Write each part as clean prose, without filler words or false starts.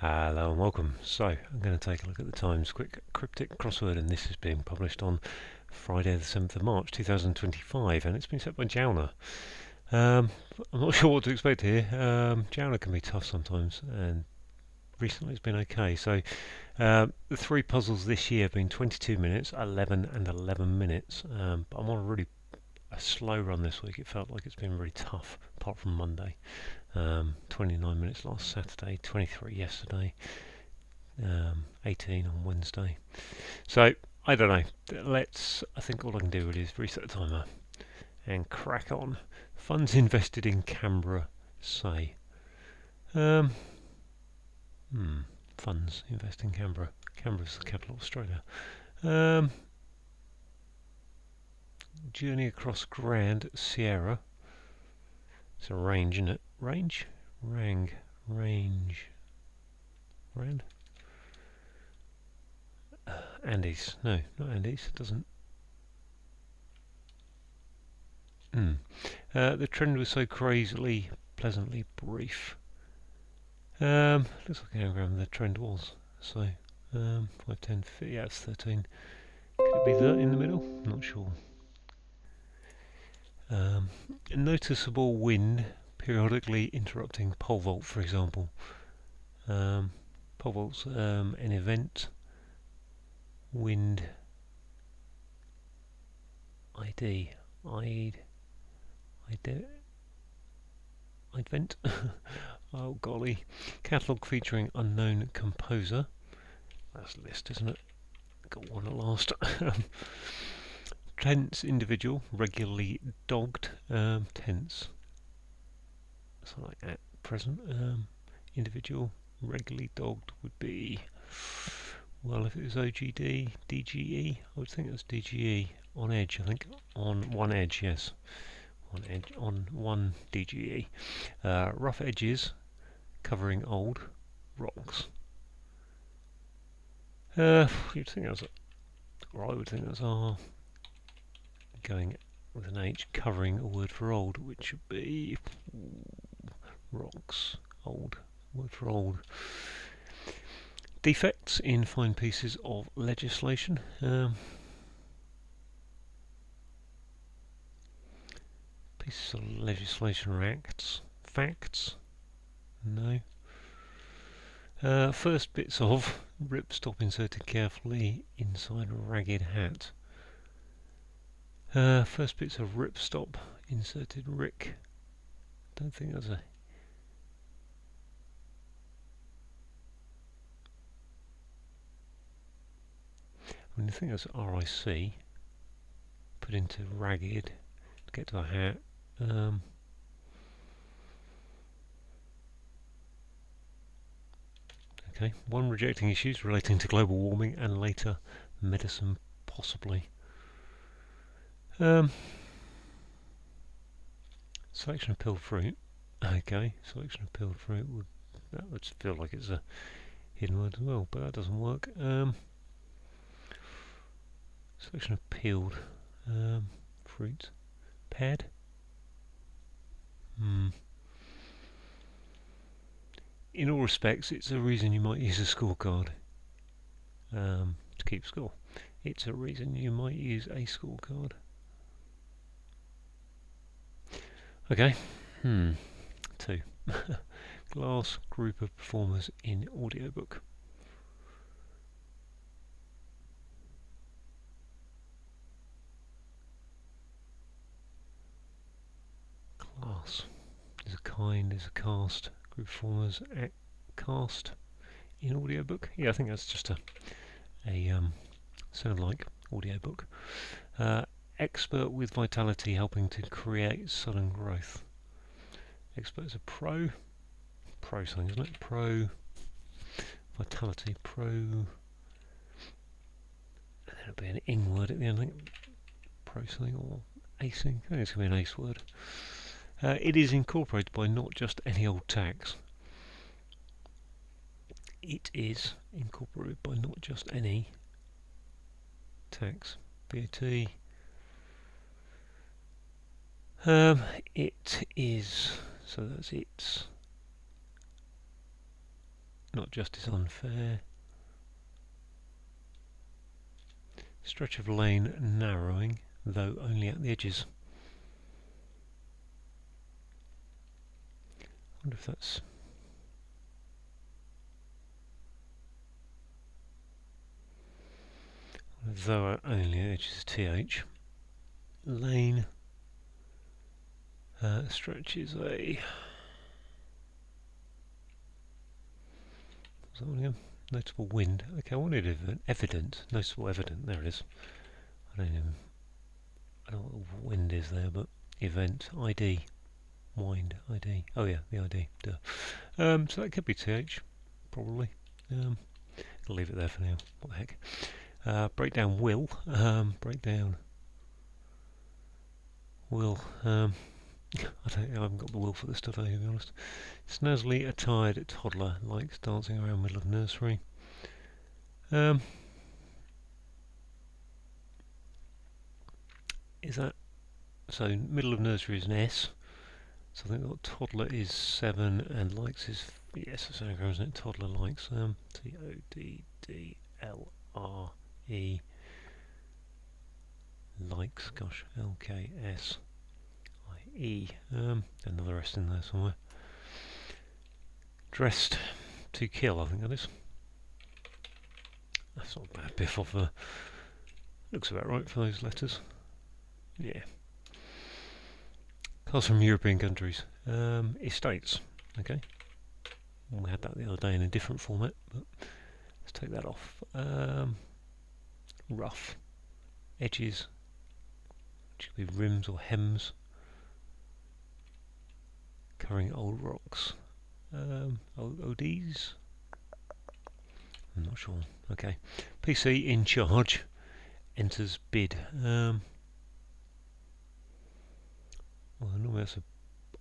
Hello and welcome. So, I'm going to take a look at the Times Quick Cryptic crossword, and this is being published on Friday the 7th of March 2025, and it's been set by Jalna. Um, I'm not sure what to expect here. Jalna can be tough sometimes, and recently it's been okay. So, the three puzzles this year have been 22 minutes, 11 and 11 minutes, but I'm on a slow run this week. It felt like it's been really tough, apart from Monday. 29 minutes last Saturday, 23 yesterday, 18 on Wednesday. So, I don't know. I think all I can do really is reset the timer and crack on. Funds invested in Canberra say. Um, hmm, funds invest in Canberra. Canberra's the capital of Australia. Um, journey across Grand Sierra. It's a range, isn't it? Range? Range. Rand? Andes. No, not Andes. It doesn't. The trend was so crazily, pleasantly brief. Looks like an anagram the trend was. So, 5, 10, 50, yeah, it's 13. Could it be that in the middle? Not sure. A noticeable wind periodically interrupting pole vault, for example. Pole vault's an event. Wind ID. Idvent. Oh golly. Catalogue featuring unknown composer. That's a list, isn't it? Got one at last. Tense individual, regularly dogged. Tense. So like at present. Individual, regularly dogged would be. Well, if it was OGD, DGE, I would think it was DGE. On edge, I think. On one edge, yes. On one DGE. Rough edges, covering old rocks. You'd think that's, or I would think that's R going with an H, covering a word for old, which would be rocks, old, word for old. Defects in fine pieces of legislation. Pieces of legislation or acts. Facts? No. First bits of ripstop inserted carefully inside a ragged hat. First bits of ripstop inserted Rick. Don't think that's a. I think that's RIC. Put into ragged to get to the hat. Okay, one rejecting issues relating to global warming and later medicine, possibly. Selection of peeled fruit. Okay, selection of peeled fruit that would feel like it's a hidden word as well, but that doesn't work. Selection of peeled fruit. Paired. In all respects, it's a reason you might use a scorecard to keep score. It's a reason you might use a scorecard. Okay. 2. Glass group of performers in audiobook. Class is a kind, is a cast. Group performers at cast in audiobook. Yeah, I think that's just a sound like audiobook. Expert with vitality helping to create sudden growth. Expert is a pro something, isn't it? Pro vitality, pro. And there'll be an ing word at the end, I think. Pro something or acing. I think it's going to be an ace word. It is incorporated by not just any old tax. It is incorporated by not just any tax. VAT. It is, so that's its. Not just is unfair. Stretch of lane narrowing, though only at the edges. I wonder if that's... though only at the edges, th. Lane stretch is a... what's that one again? Notable wind. Okay, I wanted evident. Noticeable evident. There it is. I don't know what the wind is there, but event ID. Wind ID. Oh yeah, the ID. Duh. So that could be th, probably. I'll leave it there for now. What the heck? Breakdown will. Breakdown will. I haven't got the will for this today, to be honest. Snazzy attired toddler likes dancing around middle of nursery. Is that so? Middle of nursery is an S. So I think what toddler is 7 and likes is yes, it's anagram, isn't it? Toddler likes TODDLRE likes. Gosh, LKSIE. Another S in there somewhere. Dressed to kill, I think that is. That's not a bad biff off. Looks about right for those letters. Yeah. Cars from European countries. Estates. Okay. We had that the other day in a different format, but let's take that off. Rough. Edges. Which could be rims or hems. Covering old rocks. ODs? I'm not sure. Okay. PC in charge. Enters bid. Well, normally that's an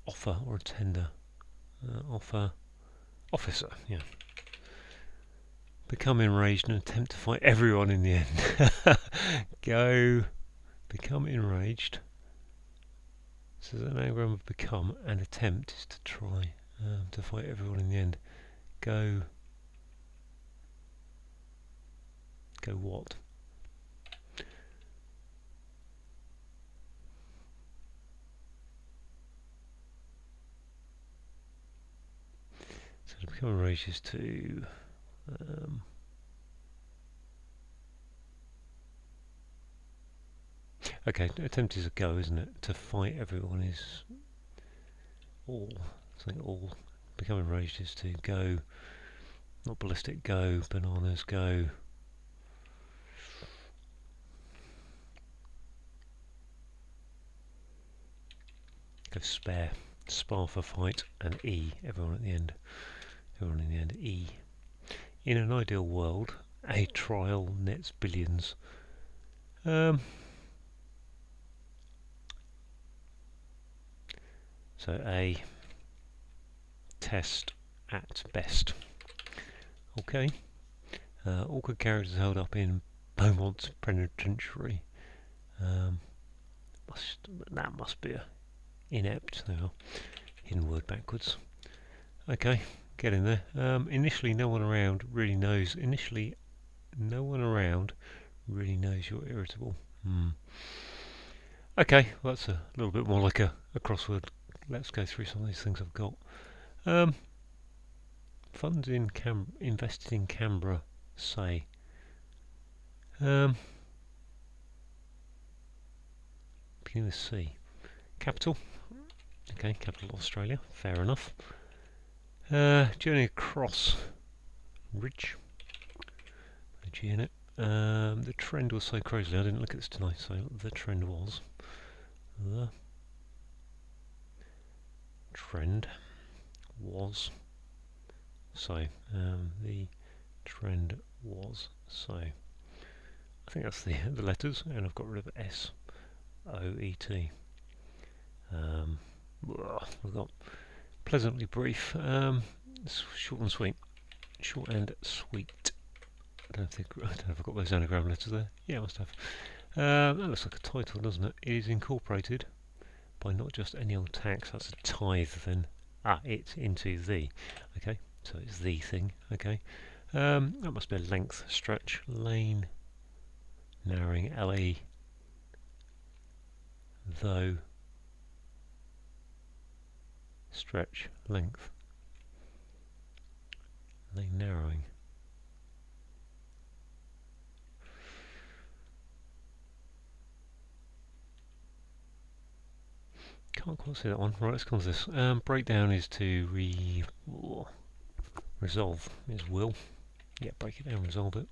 offer or a tender. Offer. Officer, yeah. Become enraged and attempt to fight everyone in the end. Go. Become enraged. So there's an anagram of become and attempt is to try to fight everyone in the end. Go. Go what? So to become enraged is to okay, attempt is a go, isn't it? To fight everyone is all. I think all. Become enraged is to go, not ballistic, go, bananas, go. Go spare. Spar for fight, and E, everyone at the end. Everyone in the end, E. In an ideal world, a trial nets billions. So a test at best. Okay. Awkward characters held up in Beaumont's penitentiary. That must be a inept. Now, hidden word backwards. Okay, get in there. Initially, no one around really knows. Initially, no one around really knows you're irritable. Okay, well, that's a little bit more like a crossword. Let's go through some of these things I've got. Funds invested in Canberra, say. Beginning with C. Capital. Okay, capital of Australia. Fair enough. Journey across ridge. A G in it. The trend was so crazy. I didn't look at this tonight, so the trend was. The trend was. So, the trend was so. I think that's the letters, and I've got rid of S, O, E, T. We've got pleasantly brief, short and sweet. Short and sweet. I don't know if I've got those anagram letters there. Yeah, I must have. That looks like a title, doesn't it? It is incorporated by not just any old tax. That's a tithe then. It into the. Okay, So it's the thing, okay. That must be a length stretch. Lane, narrowing, LE, though, stretch, length. Lane narrowing. Can't quite see that one. Right, let's come to this. Breakdown is to resolve is will. Yeah, break it down, resolve it.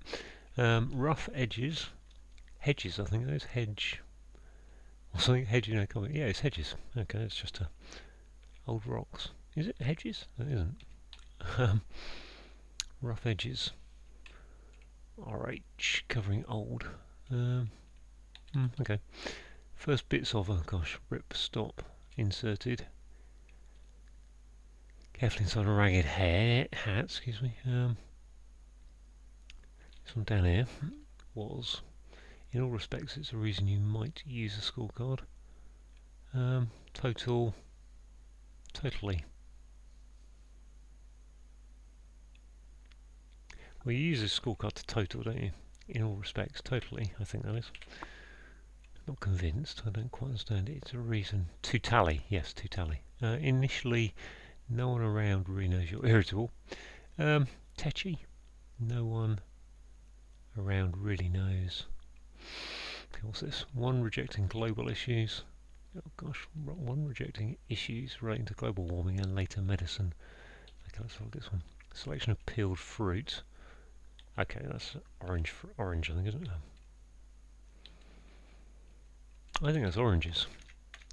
Rough edges. Hedges, I think those hedge. Or something, hedge, you know, yeah, it's hedges. Okay, it's just old rocks. Is it hedges? It isn't. Rough edges. RH, covering old. Okay. First bits of, oh gosh, rip, stop, inserted. Carefully inside a ragged hat, excuse me. This one down here was, in all respects, it's a reason you might use a scorecard. Totally. Well, you use a scorecard to total, don't you? In all respects, totally, I think that is. Not convinced, I don't quite understand it. It's a reason. To tally, yes, to tally. Initially, no one around really knows you're irritable. Tetchy, no one around really knows. What's this? One rejecting global issues. Oh gosh, one rejecting issues relating to global warming and later medicine. Okay, let's look at this one. Selection of peeled fruit. Okay, that's orange, I think, isn't it? I think that's oranges.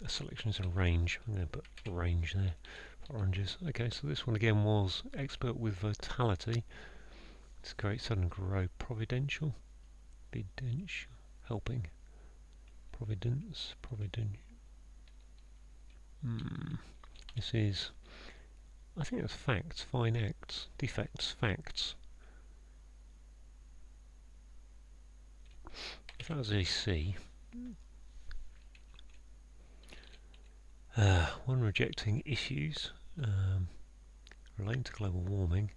A selection is a range. I'm going to put range there for oranges. Okay, so this one again was expert with vitality. To create, sudden grow, providential, helping, providence. This is, I think that's facts, fine acts, defects, facts. If that was a C. One rejecting issues relating to global warming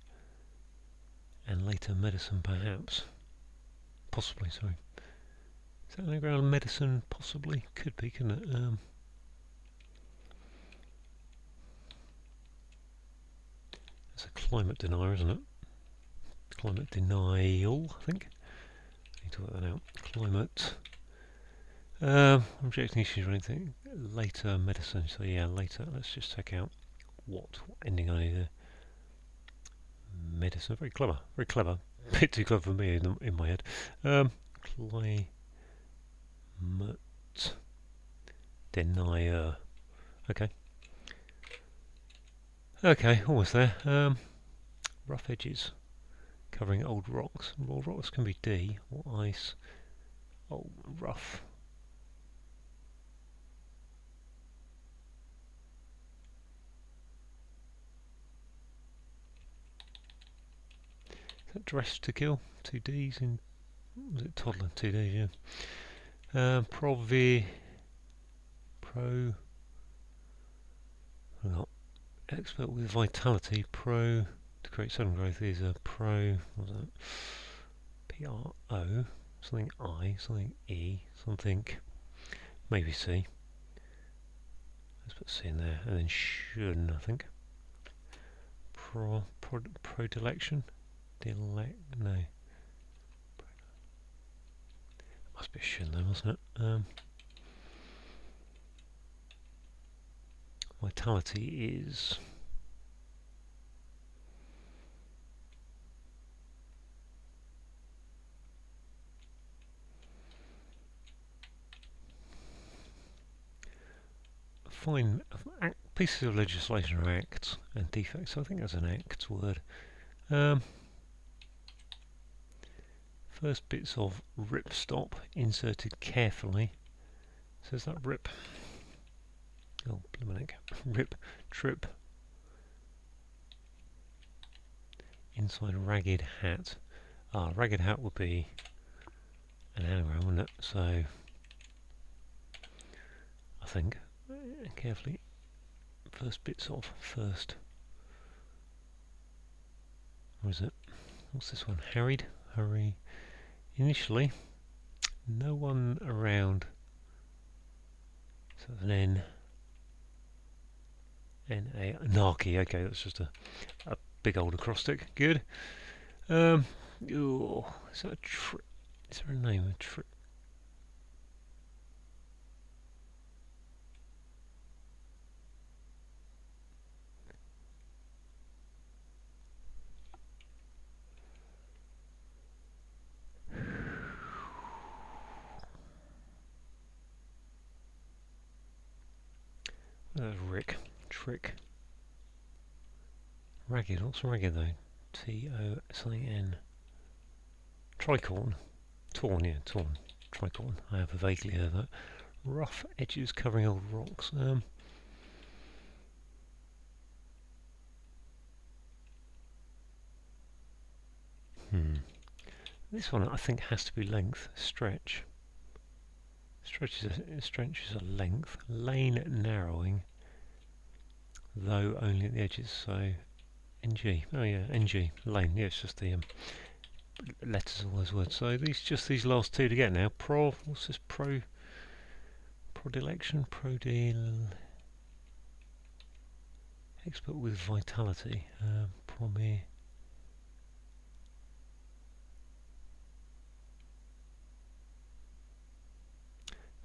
and later medicine, perhaps. Possibly, sorry. Is that anagram medicine? Possibly. Could be, couldn't it? It's a climate denier, isn't it? Climate denial, I think. I need to work that out. Climate. Rejecting issues or anything. Later medicine. So yeah, later. Let's just check out what ending I need there. Medicine. Very clever. Very clever. A bit too clever for me in my head. Climate denier. Okay. Okay, almost there. Rough edges. Covering old rocks. Old rocks can be D or ice. Oh, rough. Is that dress to kill? 2 Ds in. Was it toddler? 2 Ds, yeah. Pro. Expert with vitality. Pro. To create sudden growth is a pro. What's that? PRO. Something I. Something E. Something. Maybe C. Let's put C in there. And then shun, I think. Prodilection? No. Must be shun though, mustn't it? Vitality is fine. Pieces of legislation are acts and defects, so I think that's an acts word. First bits of rip stop inserted carefully. Says that rip. Oh, blimey. Rip, trip. Inside ragged hat. Ragged hat would be an anagram, wouldn't it? So, I think, carefully, first bits of, first. Or is it? What's this one? Harried? Hurry. Initially, no one around. So an N. N-A. Narky. Okay, that's just a big old acrostic. Good. Ooh, is that a is there a name? Rick. Trick. Ragged. What's ragged though? T-O something N. Tricorn. Torn, yeah, torn. Tricorn. I have vaguely heard that. Rough edges covering old rocks. This one I think has to be length. Stretch. Stretch is a length. Lane narrowing, though only at the edges. So NG. Oh yeah, NG. Lane. Yeah, it's just the letters of all those words. So these last two to get now. What's this? Prodilection. Expert with vitality. Promi.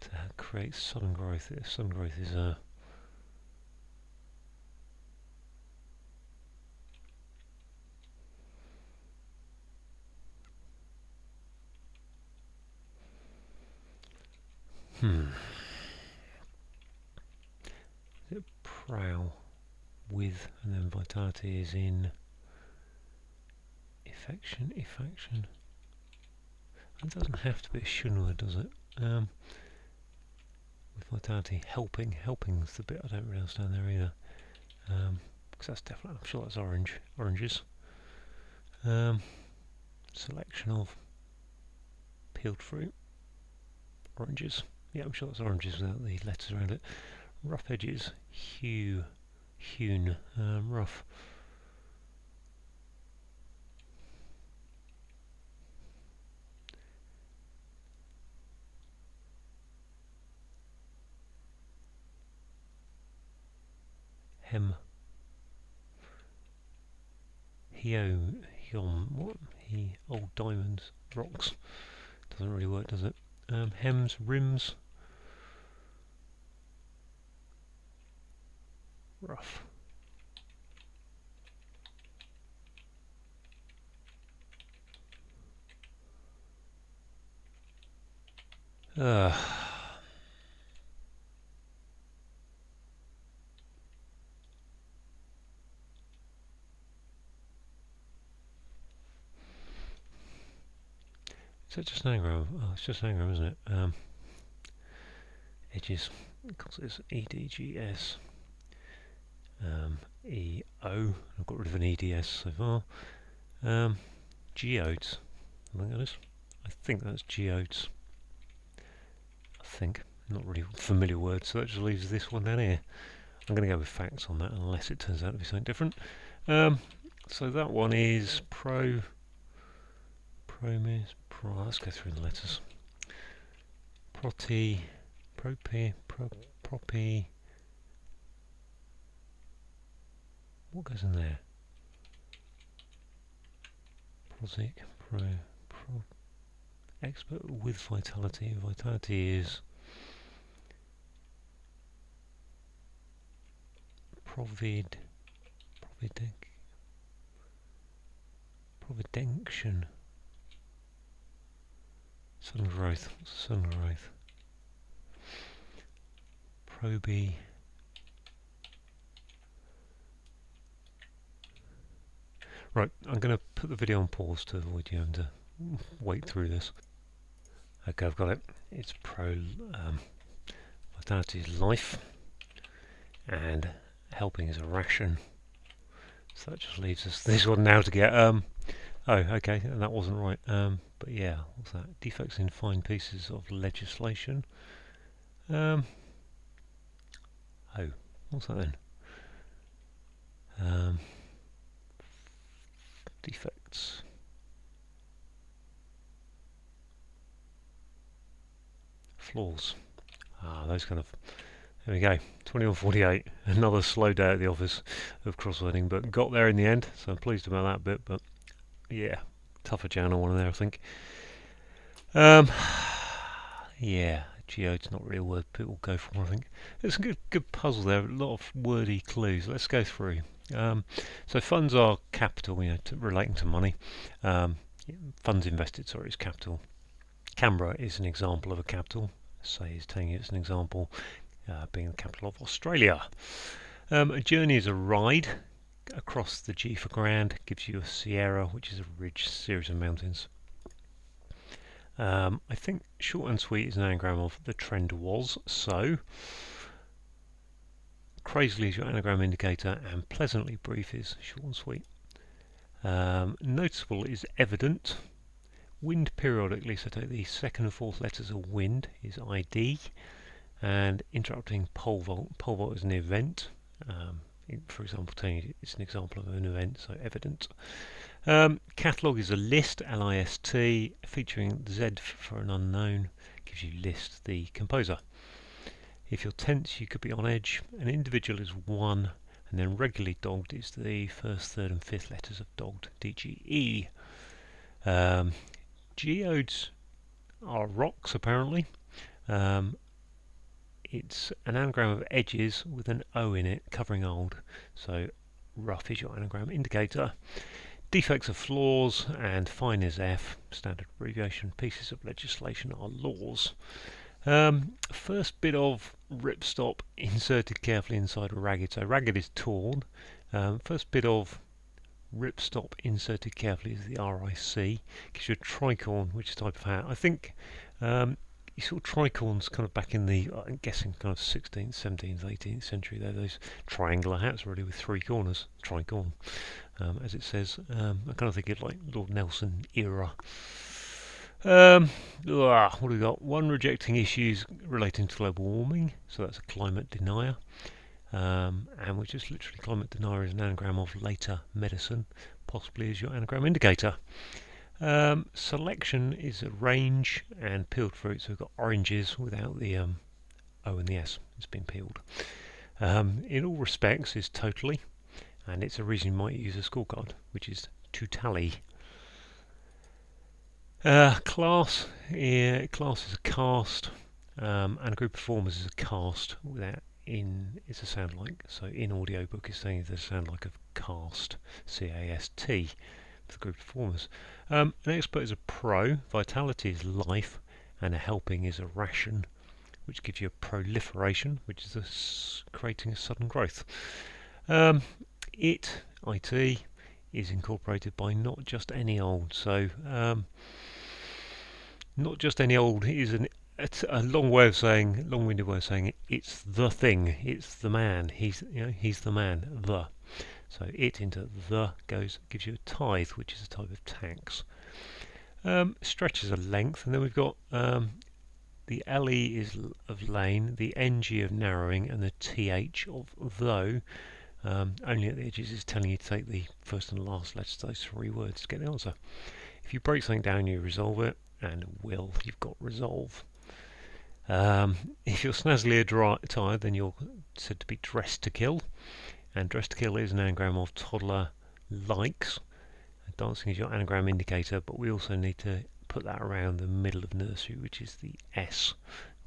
To create sudden growth. Sudden growth is Is it prow with, and then vitality is in affection. It doesn't have to be a shun word, does it? With vitality, helping's the bit I don't really understand there either. Because that's definitely, I'm sure that's oranges. Selection of peeled fruit, oranges. Yeah, I'm sure that's oranges without the letters around it. Rough edges, hewn, rough. Hem. What? Old diamonds, rocks. Doesn't really work, does it? Hems, rims. Rough. Is that just an anagram? Oh, it's just an anagram, isn't it? Edges, because it's EDGS. EO. I've got rid of an EDS so far. Geodes. I think that's geodes. I think. Not really familiar word, so that just leaves this one down here. I'm going to go with facts on that, unless it turns out to be something different. So that one is let's go through the letters. Propi. What goes in there? Prosic, expert with vitality. Vitality is providenction. Sudden growth. What's sudden growth? Proby. Right, I'm going to put the video on pause to avoid you having to wait through this. Okay, I've got it. It's vitality is life, and helping is a ration. So that just leaves us this one now to get. Oh, okay, and that wasn't right. But yeah, what's that? Defects in fine pieces of legislation. Oh, what's that then? defects. Flaws. Those kind of. There we go. 21:48. Another slow day at the office of crosswording, but got there in the end, so I'm pleased about that bit. But yeah, tougher Jalna one there, I think. Yeah, geode's not really a word people go for, I think. It's a good puzzle there, a lot of wordy clues. Let's go through. So funds are capital, relating to money. Funds invested, sorry, is capital. Canberra is an example of a capital. Say is telling you it's an example, being the capital of Australia. A journey is a ride across the G for grand, gives you a sierra, which is a ridge series of mountains. I think short and sweet is an anagram of the trend was, so crazily is your anagram indicator, and pleasantly brief is short and sweet. Noticeable is evident. Wind periodically, so take the second and fourth letters of wind, is ID. And interrupting pole vault is an event. For example, telling you it's an example of an event, so evident. Catalogue is a list, L-I-S-T, featuring Z for an unknown, gives you list, the composer. If you're tense, you could be on edge. An individual is one, and then regularly dogged is the first, third, and fifth letters of dogged, D-G-E. Geodes are rocks, apparently. It's an anagram of edges with an O in it, covering old. So rough is your anagram indicator. Defects are flaws, and fine is F, standard abbreviation. Pieces of legislation are laws. First bit of ripstop inserted carefully inside a ragged. So ragged is torn. First bit of ripstop inserted carefully is the RIC. Gives you a tricorn, which is a type of hat. I think you saw tricorns kind of back in the, I'm guessing, kind of 16th, 17th, 18th century. They're those triangular hats, really, with three corners. Tricorn, as it says. I kind of think it like Lord Nelson era. What have we got? One, rejecting issues relating to global warming, so that's a climate denier. And which is literally climate denier is an anagram of later medicine, possibly as your anagram indicator. Selection is a range, and peeled fruit, so we've got oranges without the O and the S. It's been peeled. In all respects is totally, and it's a reason you might use a scorecard, which is to tally. Class is a cast, and a group of performers is a cast without in. It's a sound like. So in audiobook it's saying there's a sound like a cast, C-A-S-T, for the group of performers. An expert is a pro, vitality is life, and a helping is a ration, which gives you a proliferation, which is creating a sudden growth. IT is incorporated by not just any old. So not just any old is it's a long-winded way of saying it's the thing, it's the man. He's the man. The. So it into the gives you a tithe, which is a type of tax. Stretches a length, and then we've got the LE is of lane, the NG of narrowing, and the TH of though. Only at the edges is telling you to take the first and last letters of those three words to get the answer. If you break something down, you resolve it, and you've got resolve. If you're snazzily attired, then you're said to be dressed to kill, and dressed to kill is an anagram of toddler likes. Dancing is your anagram indicator, but we also need to put that around the middle of nursery, which is the S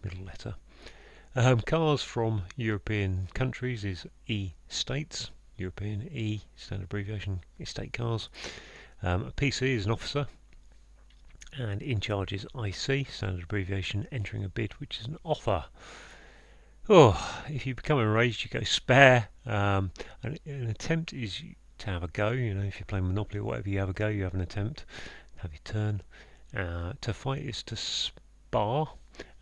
middle letter. Cars from European countries is E-states. European E, standard abbreviation, estate cars. A PC is an officer. And in charge is IC, standard abbreviation, entering a bid, which is an offer. If you become enraged, you go spare. An attempt is to have a go. If you're playing Monopoly or whatever, you have a go, you have an attempt, have your turn. To fight is to spar,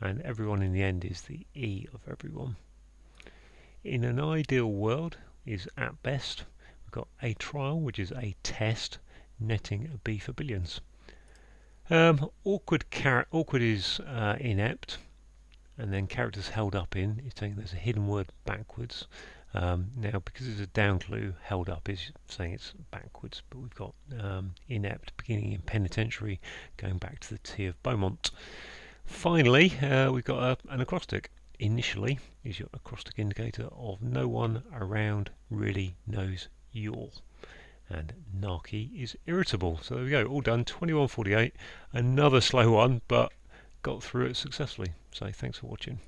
and everyone in the end is the E of everyone. In an ideal world is at best. We've got a trial, which is a test, netting a B for billions. Awkward is inept, and then characters held up in is saying there's a hidden word backwards. Now, because it's a down clue, held up is saying it's backwards, but we've got inept beginning in penitentiary, going back to the T of Beaumont. Finally, we've got an acrostic. Initially is your acrostic indicator of no one around really knows you're. And Narky is irritable. So there we go, all done. 21:48. Another slow one, but got through it successfully. So thanks for watching.